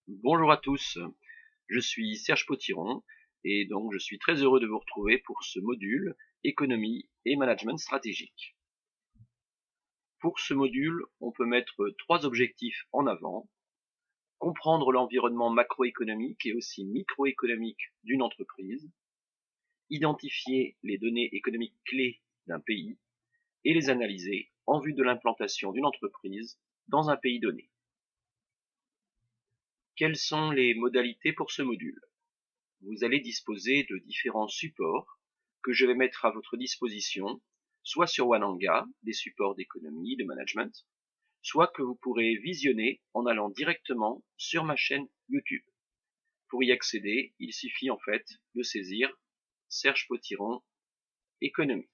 Bonjour à tous, je suis Serge Potiron et donc je suis très heureux de vous retrouver pour ce module économie et management stratégique. Pour ce module, on peut mettre trois objectifs en avant: comprendre l'environnement macroéconomique et aussi microéconomique d'une entreprise, identifier les données économiques clés d'un pays et les analyser en vue de l'implantation d'une entreprise dans un pays donné. Quelles sont les modalités pour ce module? Vous allez disposer de différents supports que je vais mettre à votre disposition, soit sur Wananga, des supports d'économie, de management, soit que vous pourrez visionner en allant directement sur ma chaîne YouTube. Pour y accéder, il suffit en fait de saisir Serge Potiron Économie.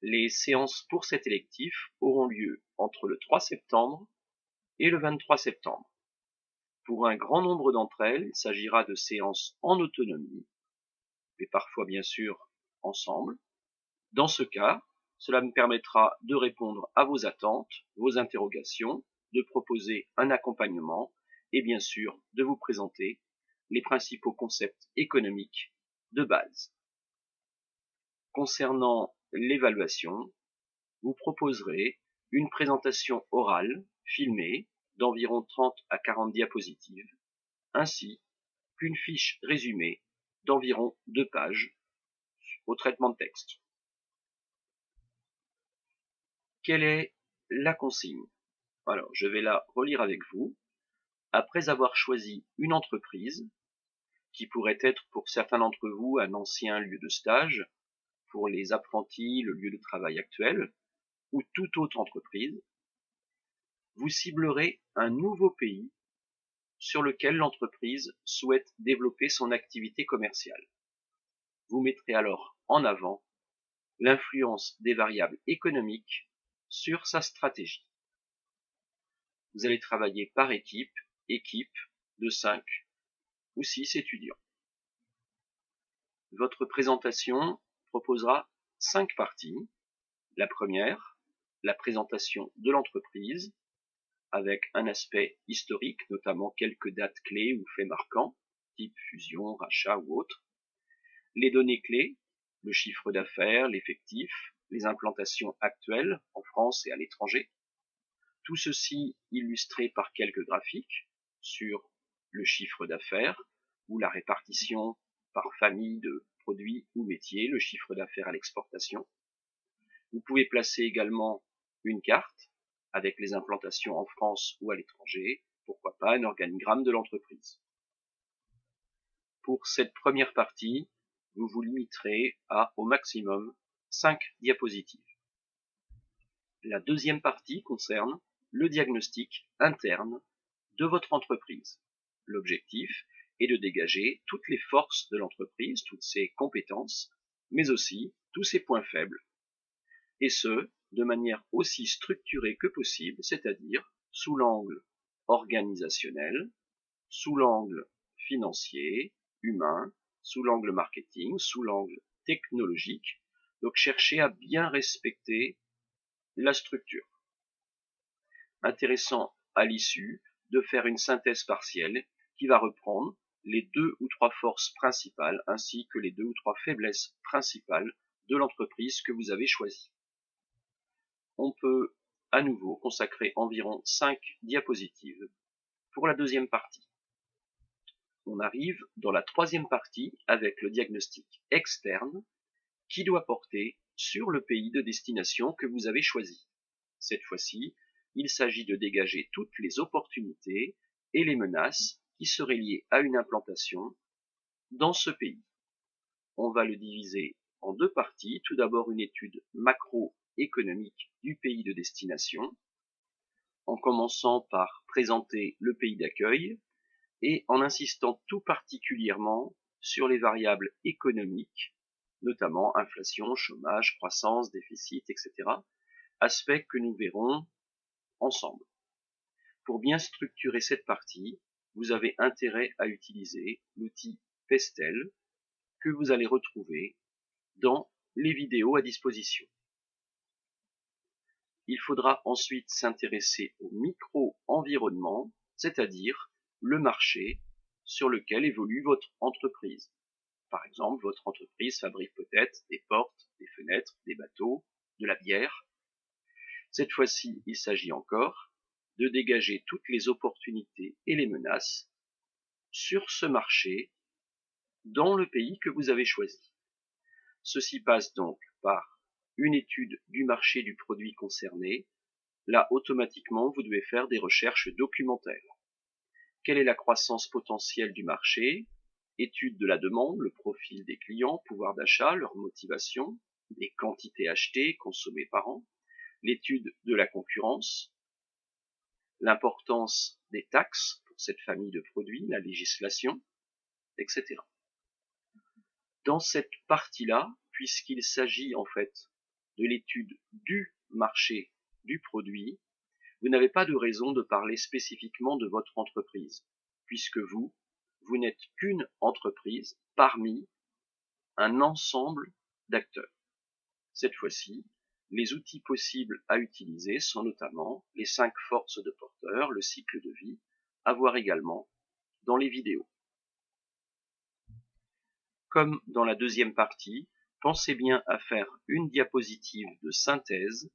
Les séances pour cet électif auront lieu entre le 3 septembre et le 23 septembre. Pour un grand nombre d'entre elles, il s'agira de séances en autonomie, mais parfois bien sûr ensemble. Dans ce cas, cela me permettra de répondre à vos attentes, vos interrogations, de proposer un accompagnement et bien sûr de vous présenter les principaux concepts économiques de base. Concernant l'évaluation, vous proposerez une présentation orale filmée d'environ 30 à 40 diapositives, ainsi qu'une fiche résumée d'environ 2 pages au traitement de texte. Quelle est la consigne? Alors, je vais la relire avec vous. Après avoir choisi une entreprise, qui pourrait être pour certains d'entre vous un ancien lieu de stage, pour les apprentis le lieu de travail actuel, ou toute autre entreprise, vous ciblerez un nouveau pays sur lequel l'entreprise souhaite développer son activité commerciale. Vous mettrez alors en avant l'influence des variables économiques sur sa stratégie. Vous allez travailler par équipe de 5 ou 6 étudiants. Votre présentation proposera 5 parties. La première, la présentation de l'entreprise, avec un aspect historique, notamment quelques dates clés ou faits marquants, type fusion, rachat ou autre. Les données clés, le chiffre d'affaires, l'effectif, les implantations actuelles en France et à l'étranger. Tout ceci illustré par quelques graphiques sur le chiffre d'affaires ou la répartition par famille de produits ou métiers, le chiffre d'affaires à l'exportation. Vous pouvez placer également une carte avec les implantations en France ou à l'étranger, pourquoi pas un organigramme de l'entreprise. Pour cette première partie, vous vous limiterez à au maximum 5 diapositives. La deuxième partie concerne le diagnostic interne de votre entreprise. L'objectif est de dégager toutes les forces de l'entreprise, toutes ses compétences, mais aussi tous ses points faibles. Et ce, de manière aussi structurée que possible, c'est-à-dire sous l'angle organisationnel, sous l'angle financier, humain, sous l'angle marketing, sous l'angle technologique. Donc cherchez à bien respecter la structure. Intéressant à l'issue de faire une synthèse partielle qui va reprendre les 2 ou 3 forces principales ainsi que les 2 ou 3 faiblesses principales de l'entreprise que vous avez choisie. On peut à nouveau consacrer environ 5 diapositives pour la deuxième partie. On arrive dans la troisième partie avec le diagnostic externe qui doit porter sur le pays de destination que vous avez choisi. Cette fois-ci, il s'agit de dégager toutes les opportunités et les menaces qui seraient liées à une implantation dans ce pays. On va le diviser en 2 parties. Tout d'abord une étude macroéconomique du pays de destination, en commençant par présenter le pays d'accueil et en insistant tout particulièrement sur les variables économiques, notamment inflation, chômage, croissance, déficit, etc., aspects que nous verrons ensemble. Pour bien structurer cette partie, vous avez intérêt à utiliser l'outil Pestel que vous allez retrouver dans les vidéos à disposition. Il faudra ensuite s'intéresser au micro-environnement, c'est-à-dire le marché sur lequel évolue votre entreprise. Par exemple, votre entreprise fabrique peut-être des portes, des fenêtres, des bateaux, de la bière. Cette fois-ci, il s'agit encore de dégager toutes les opportunités et les menaces sur ce marché dans le pays que vous avez choisi. Ceci passe donc par une étude du marché du produit concerné. Là, automatiquement, vous devez faire des recherches documentaires. Quelle est la croissance potentielle du marché? Étude de la demande, le profil des clients, pouvoir d'achat, leur motivation, les quantités achetées, consommées par an, l'étude de la concurrence, l'importance des taxes pour cette famille de produits, la législation, etc. Dans cette partie-là, puisqu'il s'agit en fait de l'étude du marché du produit, vous n'avez pas de raison de parler spécifiquement de votre entreprise, puisque vous n'êtes qu'une entreprise parmi un ensemble d'acteurs. Cette fois-ci, les outils possibles à utiliser sont notamment les 5 forces de porteur, le cycle de vie, à voir également dans les vidéos. Comme dans la deuxième partie, pensez bien à faire une diapositive de synthèse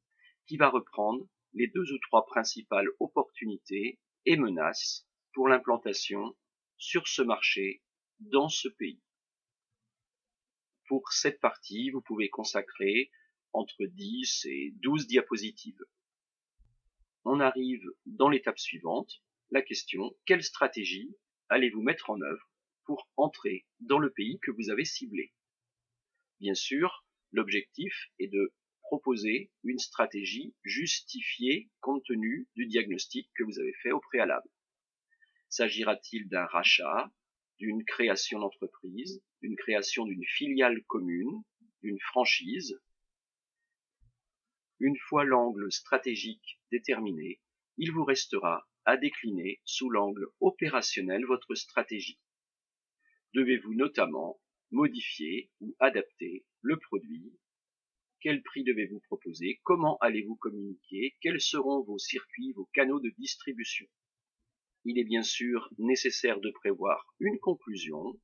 qui va reprendre les 2 ou 3 principales opportunités et menaces pour l'implantation sur ce marché dans ce pays. Pour cette partie, vous pouvez consacrer entre 10 et 12 diapositives. On arrive dans l'étape suivante, la question: quelle stratégie allez-vous mettre en œuvre pour entrer dans le pays que vous avez ciblé? Bien sûr, l'objectif est de proposer une stratégie justifiée compte tenu du diagnostic que vous avez fait au préalable. S'agira-t-il d'un rachat, d'une création d'entreprise, d'une création d'une filiale commune, d'une franchise? Une fois l'angle stratégique déterminé, il vous restera à décliner sous l'angle opérationnel votre stratégie. Devez-vous notamment modifier ou adapter le produit? Quel prix devez-vous proposer? Comment allez-vous communiquer? Quels seront vos circuits, vos canaux de distribution? Il est bien sûr nécessaire de prévoir une conclusion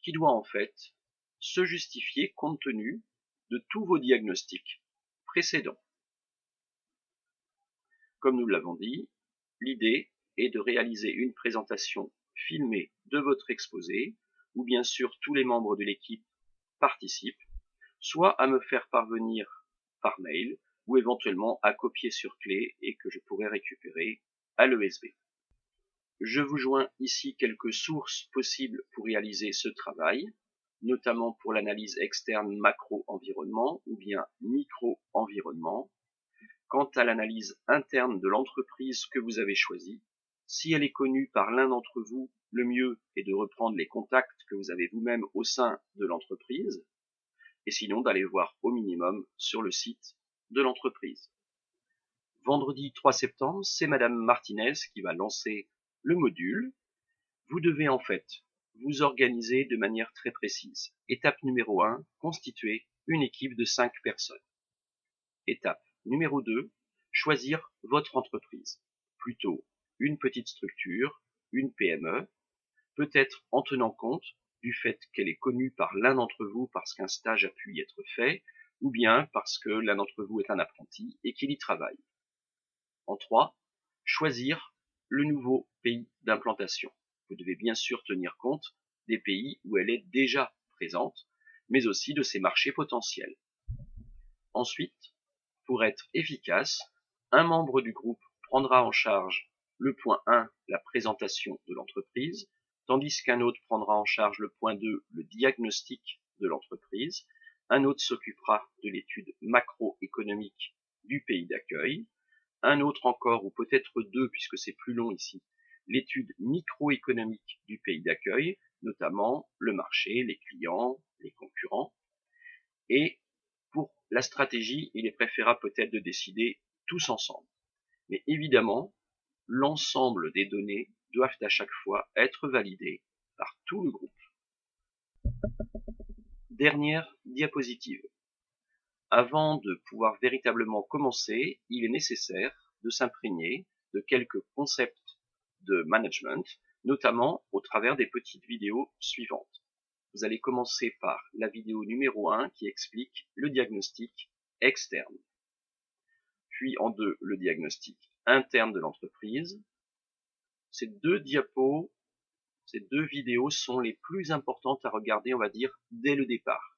qui doit en fait se justifier compte tenu de tous vos diagnostics précédents. Comme nous l'avons dit, l'idée est de réaliser une présentation filmée de votre exposé, où bien sûr tous les membres de l'équipe participent, soit à me faire parvenir par mail, ou éventuellement à copier sur clé et que je pourrai récupérer à l'ESB. Je vous joins ici quelques sources possibles pour réaliser ce travail, notamment pour l'analyse externe macro-environnement ou bien micro-environnement. Quant à l'analyse interne de l'entreprise que vous avez choisie, si elle est connue par l'un d'entre vous, le mieux est de reprendre les contacts que vous avez vous-même au sein de l'entreprise, et sinon d'aller voir au minimum sur le site de l'entreprise. Vendredi 3 septembre, c'est Madame Martinez qui va lancer le module. Vous devez en fait vous organiser de manière très précise. Étape numéro 1, constituer une équipe de 5 personnes. Étape numéro 2, choisir votre entreprise. Plutôt une petite structure, une PME, peut-être en tenant compte du fait qu'elle est connue par l'un d'entre vous parce qu'un stage a pu y être fait, ou bien parce que l'un d'entre vous est un apprenti et qu'il y travaille. En 3, choisir le nouveau pays d'implantation. Vous devez bien sûr tenir compte des pays où elle est déjà présente, mais aussi de ses marchés potentiels. Ensuite, pour être efficace, un membre du groupe prendra en charge le point 1, la présentation de l'entreprise, tandis qu'un autre prendra en charge le point 2, le diagnostic de l'entreprise, un autre s'occupera de l'étude macroéconomique du pays d'accueil, un autre encore, ou peut-être 2 puisque c'est plus long ici, l'étude microéconomique du pays d'accueil, notamment le marché, les clients, les concurrents. Et pour la stratégie, il est préférable peut-être de décider tous ensemble. Mais évidemment, l'ensemble des données doivent à chaque fois être validées par tout le groupe. Dernière diapositive. Avant de pouvoir véritablement commencer, il est nécessaire de s'imprégner de quelques concepts de management, notamment au travers des petites vidéos suivantes. Vous allez commencer par la vidéo numéro 1 qui explique le diagnostic externe. Puis en 2, le diagnostic interne de l'entreprise. Ces deux diapos, ces deux vidéos sont les plus importantes à regarder, on va dire, dès le départ.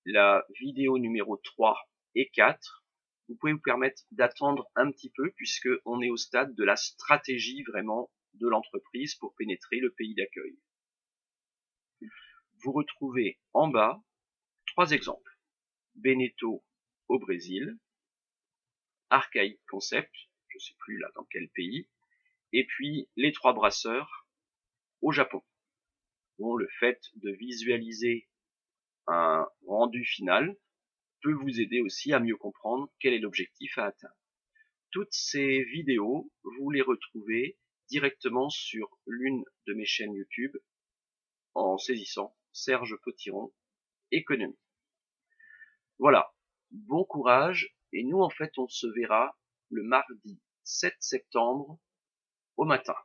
La vidéo numéro 3 et 4, vous pouvez vous permettre d'attendre un petit peu puisque on est au stade de la stratégie vraiment de l'entreprise pour pénétrer le pays d'accueil. Vous retrouvez en bas 3 exemples. Beneteau au Brésil, Archaïc Concept, je ne sais plus là dans quel pays, et puis les 3 brasseurs au Japon. Bon, le fait de visualiser un rendu final peut vous aider aussi à mieux comprendre quel est l'objectif à atteindre. Toutes ces vidéos, vous les retrouvez directement sur l'une de mes chaînes YouTube en saisissant Serge Potiron Économie. Voilà, bon courage, et nous en fait on se verra le mardi 7 septembre au matin.